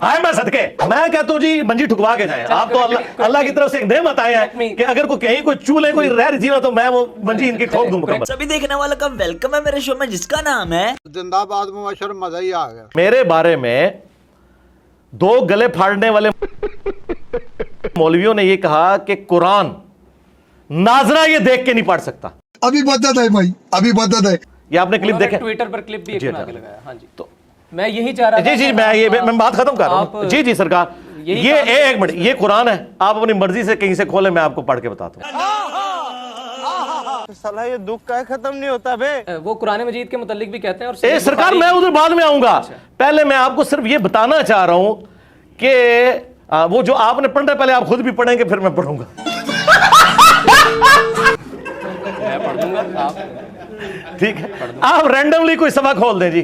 آئے میں صدقے میں کہتا ہوں جی منجی ٹھکوا کے جائیں آپ تو اللہ کی طرف سے ایک نعمت آئے ہیں کہ اگر کوئی کہیں کوئی چولہے کوئی رہ رہی تو میں وہ منجی ان کی ٹھوک دوں مکمل. سبھی دیکھنے والوں کا ویلکم ہے میرے شو میں جس کا نام ہے زندہ باد مبشر. مزہ ہی آ گیا. میرے بارے میں دو گلے پھاڑنے والے مولویوں نے یہ کہا کہ قرآن ناظرہ یہ دیکھ کے نہیں پڑھ سکتا. ابھی بدت ہے بھائی, ابھی بدت ہے. یہ آپ نے کلپ دیکھا ٹویٹر پر کلپ بھی ایک بنا کے لگایا. ہاں جی, تو میں یہی چاہ رہا تھا. جی میں بات ختم کر رہا ہوں. جی سرکار, یہ ایک منٹ, یہ قرآن ہے, آپ اپنی مرضی سے کہیں سے کھولیں, میں آپ کو پڑھ کے بتاتا ہوں. سالہ یہ دکھ کا ختم نہیں ہوتا بے. وہ قرآن مجید کے متعلق بھی کہتے ہیں. اور سرکار میں ادھر بعد میں آؤں گا, پہلے میں آپ کو صرف یہ بتانا چاہ رہا ہوں کہ وہ جو آپ نے پڑھنا ہے پہلے آپ خود بھی پڑھیں گے, پھر میں پڑھوں گا. میں پڑھ دوں گا, ٹھیک ہے, آپ رینڈملی کوئی صفحہ کھول دیں جی,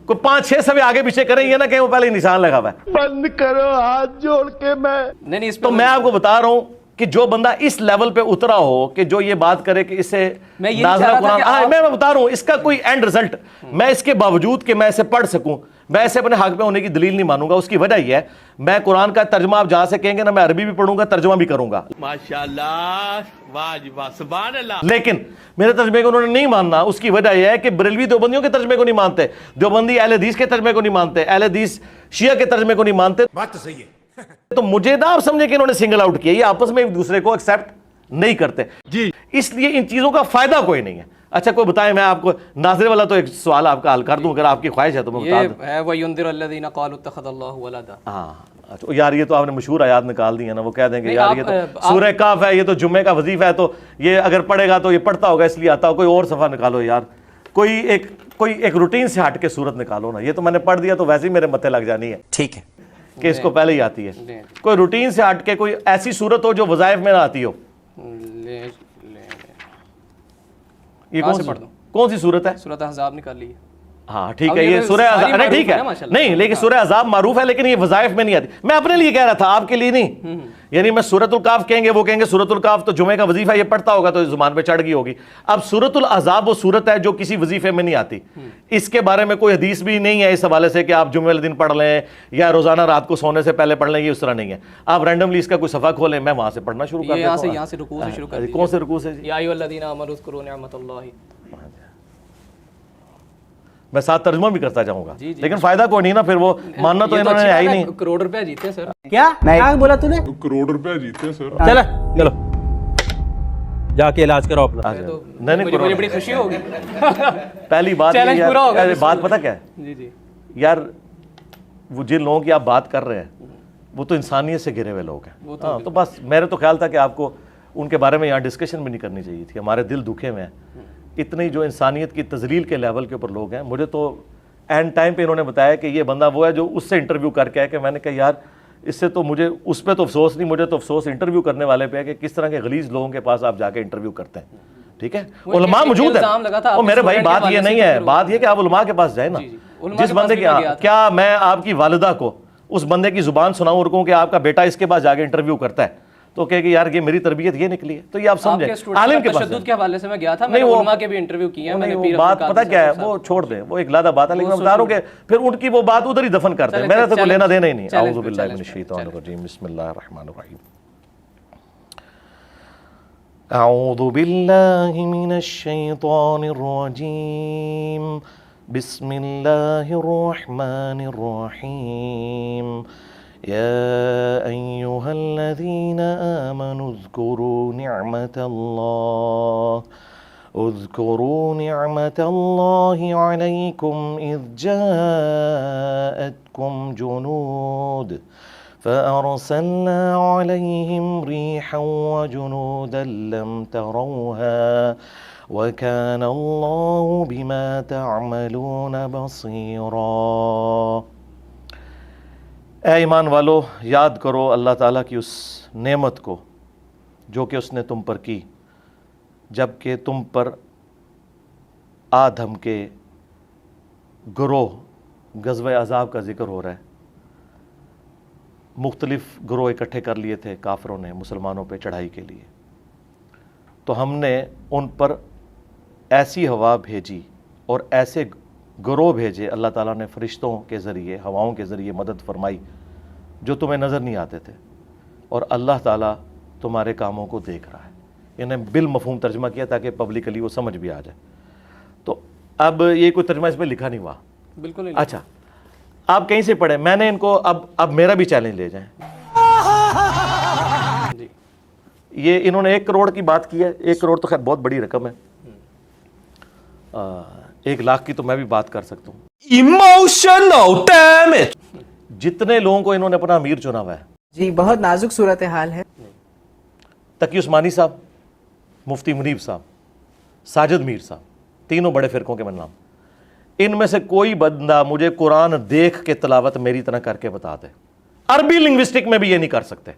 کوئی 5-6 صفحے آگے پیچھے کریں گے نا کہ وہ پہلے ہی نشان لگا ہوا ہے. بند کرو ہاتھ جوڑ کے. میں نہیں تو میں آپ کو بتا رہا ہوں کہ جو بندہ اس لیول پہ اترا ہو کہ جو یہ بات کرے کہ اسے ناظرہ قرآن, میں بتا رہا ہوں اس کا کوئی اینڈ رزلٹ, میں اس کے باوجود کہ میں اسے پڑھ سکوں میں اسے اپنے حق پہ ہونے کی دلیل نہیں مانوں گا. اس کی وجہ یہ ہے, میں قرآن کا ترجمہ آپ جہاں سے کہیں گے نا, میں عربی بھی پڑھوں گا, ترجمہ بھی کروں گا ماشاءاللہ, واہ سبحان اللہ. لیکن میرے ترجمے کو انہوں نے نہیں ماننا. اس کی وجہ یہ ہے کہ بریلوی دیوبندیوں کے ترجمے کو نہیں مانتے, دیوبندی اہل حدیث کے ترجمے کو نہیں مانتے, اہل حدیث شیعہ کے ترجمے کو نہیں مانتے. بات تو صحیح ہے. تو مجھے نہ آپ سمجھے کہ انہوں نے سنگل آؤٹ کیا, یہ آپس میں ایک دوسرے کو ایکسیپٹ نہیں کرتے جی, اس لیے ان چیزوں کا فائدہ کوئی نہیں ہے. اچھا کوئی بتائیں, میں آپ کو ناظر والا تو ایک سوال آپ کا حل کر دوں, اگر آپ کی خواہش ہے تو میں بتا دوں. یہ ہے وَيُنذِرَ الَّذِينَ قَالُوا اتَّخَذَ اللَّهُ وَلَدًا. ہاں اچھا یار, یہ تو آپ نے مشہور آیات نکال دی ہے نا, وہ کہہ دیں گے یار یہ تو سورہ کاف ہے, یہ تو جمعے کا وظیفہ ہے, تو یہ اگر پڑھے گا تو یہ پڑھتا ہوگا اس لیے آتا ہو. کوئی اور صفحہ نکالو یار, کوئی ایک روٹین سے ہٹ کے صورت نکالو نا. یہ تو میں نے پڑھ دیا تو ویسے ہی میرے متھے لگ جانی ہے, ٹھیک ہے کہ اس کو پہلے ہی آتی ہے. کوئی روٹین سے ہٹ کے کوئی ایسی صورت ہو جو وظائف میں نہ آتی ہو. یہ کون سی صورت ہے؟ سورۃ احزاب نکال لی. ہاں ٹھیک ہے, یہ سورہ احزاب ٹھیک ہے نہیں, لیکن سورہ احزاب معروف ہے, لیکن یہ وظائف میں نہیں آتی. میں اپنے لیے کہہ رہا تھا, آپ کے لیے نہیں. یعنی میں سورۃ الکاف کہیں گے, وہ کہیں گے سورۃ الکاف تو جمعے کا وظیفہ, یہ پڑھتا ہوگا تو زبان پہ چڑھ گئی ہوگی. اب سورۃ الاحزاب وہ صورت ہے جو کسی وظیفے میں نہیں آتی. اس کے بارے میں کوئی حدیث بھی نہیں ہے اس حوالے سے کہ آپ جمعے والے دن پڑھ لیں یا روزانہ رات کو سونے سے پہلے پڑھ لیں, یہ اس طرح نہیں ہے. آپ رینڈملی اس کا کوئی صفحہ کھولیں, میں وہاں سے پڑھنا شروع کر دیتا ہوں. یہاں سے رکوع سے شروع کر دیجیے. کون سے رکوع سے؟ یا ایھا الذین آمنوا اذکروا نعمت اللہ. میں ساتھ ترجمہ بھی کرتا جاؤں گا, لیکن فائدہ کوئی نہیں نا, پھر وہ ماننا تو انہوں نے ہے ہی نہیں. کروڑ روپے جیتے ہیں سر. کیا بولا تو نے؟ کروڑ روپے جیتے ہیں سر. چلو جا کے علاج کرو اپنا. نہیں, بڑی خوشی ہوگی. پہلی بات بات پتہ کیا ہے جی یار, وہ جن لوگوں کی آپ بات کر رہے ہیں وہ تو انسانیت سے گھرے ہوئے لوگ ہیں. ہاں تو بس میرے تو خیال تھا کہ آپ کو ان کے بارے میں یہاں ڈسکشن بھی نہیں کرنی چاہیے تھی. ہمارے دل دکھے ہوئے ہیں, اتنی جو انسانیت کی تذلیل کے لیول کے اوپر لوگ ہیں. مجھے تو اینڈ ٹائم پہ انہوں نے بتایا کہ یہ بندہ وہ ہے جو اس سے انٹرویو کر کے ہے, کہ میں نے کہا یار اس سے تو مجھے اس پہ تو افسوس نہیں, مجھے تو افسوس انٹرویو کرنے والے پہ ہے کہ کس طرح کے غلیظ لوگوں کے پاس آپ جا کے انٹرویو کرتے ہیں. ٹھیک ہے, علماء موجود ہیں. وہ میرے بھائی بات یہ نہیں ہے, بات یہ کہ آپ علماء کے پاس جائیں نا. جس بندے کی, کیا میں آپ کی والدہ کو اس بندے کی زبان سناؤں اور کہوں کہ آپ کا بیٹا اس کے پاس جا کے انٹرویو کرتا ہے, تو کہے کہ یار یہ میری تربیت یہ نکلی ہے, تو یہ آپ سمجھیں. عالم کے پاس تشدد کے حوالے سے میں گیا تھا, میں نے علماء کے بھی انٹرویو کیے ہیں. میں نے بات پتہ کیا ہے, وہ چھوڑ دیں, وہ ایک علیحدہ بات ہے, لیکن میں بتا رہا ہوں کہ پھر ان کی وہ بات ادھر ہی دفن کر دیں. میرا تو کوئی لینا دینا ہی نہیں. اعوذ باللہ من الشیطان الرجیم, بسم اللہ الرحمن الرحیم. اعوذ باللہ من الشیطان الرجیم, بسم اللہ الرحمن الرحیم. يا أيها الذين آمنوا اذكروا نعمة الله عليكم إذ جاءتكم جنود فأرسلنا عليهم ريحا وجنودا لم تروها وكان الله بما تعملون بصيرا. اے ایمان والو, یاد کرو اللہ تعالیٰ کی اس نعمت کو جو کہ اس نے تم پر کی جب کہ تم پر آدم کے گروہ غزوہ احزاب کا ذکر ہو رہا ہے. مختلف گروہ اکٹھے کر لیے تھے کافروں نے مسلمانوں پہ چڑھائی کے لیے, تو ہم نے ان پر ایسی ہوا بھیجی اور ایسے گروہ بھیجے اللہ تعالیٰ نے فرشتوں کے ذریعے, ہواؤں کے ذریعے مدد فرمائی جو تمہیں نظر نہیں آتے تھے, اور اللہ تعالیٰ تمہارے کاموں کو دیکھ رہا ہے. انہیں بالمفہوم ترجمہ کیا تاکہ پبلکلی وہ سمجھ بھی آ جائے. تو اب یہ کوئی ترجمہ اس میں لکھا نہیں ہوا. بالکل. اچھا آپ کہیں سے پڑھیں, میں نے ان کو اب میرا بھی چیلنج لے جائیں. جی یہ انہوں نے 1 کروڑ کی بات کی ہے. 1 کروڑ تو خیر بہت بڑی رقم ہے, 1 لاکھ کی تو میں بھی بات کر سکتا ہوں. Emotional damage. جتنے لوگوں کو انہوں نے اپنا امیر چنا ہوا ہے, جی بہت نازک صورتحال ہے. تقی عثمانی صاحب, مفتی منیب صاحب, ساجد میر صاحب, تینوں بڑے فرقوں کے نام, ان میں سے کوئی بندہ مجھے قرآن دیکھ کے تلاوت میری طرح کر کے بتا دے. عربی لنگوسٹک میں بھی یہ نہیں کر سکتے,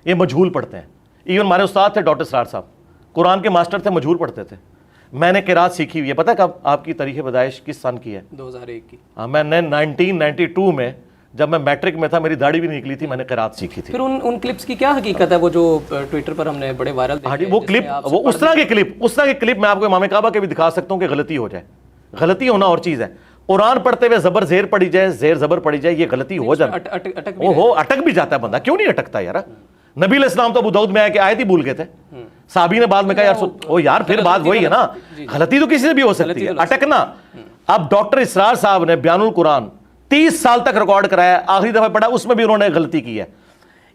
یہ مجہول پڑھتے ہیں. ایون ہمارے استاد تھے ڈاکٹر اسرار صاحب, قرآن کے ماسٹر تھے, مجہول پڑھتے تھے. میں نے قرات سیکھی ہوئی ہے. پتہ کب آپ کی تاریخ پیدائش کس سن کی ہے؟ 2001 کی. ہاں, میں نے 1992 میں جب میں میٹرک میں تھا, میری داڑھی بھی نہیں نکلی تھی, میں نے قرات سیکھی تھی. پھر ان کلپس کی کیا حقیقت ہے وہ جو ٹویٹر پر ہم نے بڑے وائرل دیکھے؟ ہاں جی, وہ کلپ, وہ اس طرح کے کلپ میں آپ کو امام کعبہ کے بھی دکھا سکتا ہوں کہ غلطی ہو جائے. غلطی ہونا اور چیز ہے. قرآن پڑھتے ہوئے زبر زیر پڑھی جائے, زیر زبر پڑھی جائے, یہ غلطی ہو جائے. اٹک بھی جاتا ہے بندہ, کیوں نہیں اٹکتا یار؟ نبی علیہ السلام تو ابو داؤد میں آیا کہ آیت ہی بھول گئے تھے. صحابی نے بعد میں کہا یار پھر بات وہی ہے نا, غلطی تو کسی سے بھی ہو سکتی ہے, اٹکنا. اب ڈاکٹر اسرار صاحب نے بیان القرآن 30 سال تک ریکارڈ کرایا, آخری دفعہ پڑھا اس میں بھی انہوں نے غلطی کی ہے.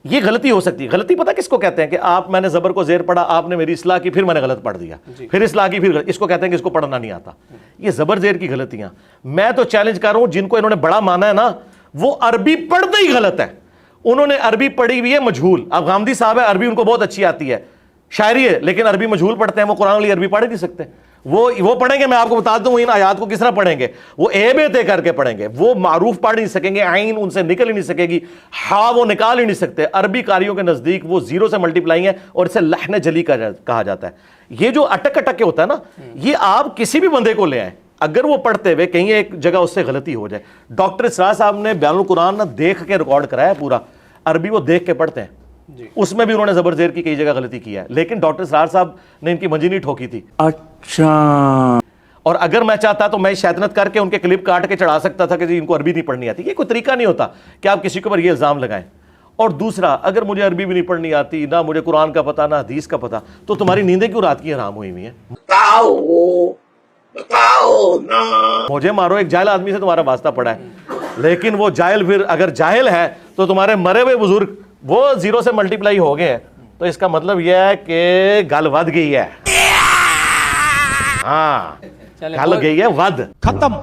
یہ غلطی ہو سکتی ہے. غلطی پتہ کس کو کہتے ہیں کہ میں نے زبر کو زیر پڑھا, آپ نے میری اصلاح کی, پھر میں نے غلط پڑھ دیا, پھر اصلاح کی, پھر اس کو کہتے ہیں کہ اس کو پڑھنا نہیں آتا. یہ زبر زیر کی غلطیاں. میں تو چیلنج کر رہا ہوں جن کو انہوں نے بڑا مانا ہے نا, وہ عربی پڑھتے ہی غلط ہے. انہوں نے عربی پڑھی ہوئی ہے مجہول. اب غامدی صاحب ہے, عربی ان کو بہت اچھی آتی ہے, شاعری ہے, لیکن عربی مجہول پڑھتے ہیں. وہ قرآن والی عربی پڑھ نہیں سکتے. وہ پڑھیں گے, میں آپ کو بتا دوں ان آیات کو کس طرح پڑھیں گے. وہ اے بے تے کر کے پڑھیں گے. وہ معروف پڑھ نہیں سکیں گے, عین ان سے نکل ہی نہیں سکے گی, ہاں وہ نکال ہی نہیں سکتے. عربی قاریوں کے نزدیک وہ 0 سے ملٹیپلائی ہیں, اور اسے لحن جلی کہا جاتا ہے. یہ جو اٹک کے ہوتا ہے نا, یہ آپ کسی بھی بندے کو لے آئیں, اگر وہ پڑھتے ہوئے کہیں ایک جگہ اس سے غلطی ہو جائے. ڈاکٹر اسرار صاحب نے بیان القرآن دیکھ کے ریکارڈ کرایا پورا, عربی وہ دیکھ کے پڑھتے ہیں. اس میں بھی انہوں نے زبر زیر کی کئی جگہ غلطی کی ہے, لیکن ڈاکٹر اسرار صاحب نے ان کی منجی نہیں ٹھوکی تھی. اچھا. اور اگر میں چاہتا تو میں شیطنت کر کے ان کے کلپ کاٹ کے چڑھا سکتا تھا کہ جی ان کو عربی نہیں پڑھنی آتی. یہ کوئی طریقہ نہیں ہوتا کہ آپ کسی کے اوپر یہ الزام لگائیں. اور دوسرا, اگر مجھے عربی بھی نہیں پڑھنی آتی, نہ مجھے قرآن کا پتہ, نہ حدیث کا پتہ, تو تمہاری نیندیں کیوں رات کی حرام ہوئی ہوئی ہیں؟ مجھے مارو, ایک جاہل آدمی سے تمہارا واسطہ پڑا ہے, لیکن وہ جاہل پھر اگر جاہل ہے تو تمہارے مرے ہوئے بزرگ وہ 0 سے ملٹیپلائی ہو گئے ہیں, تو اس کا مطلب یہ ہے کہ گل ود گئی ہے. ہاں, گل گئی ہے ود. ختم.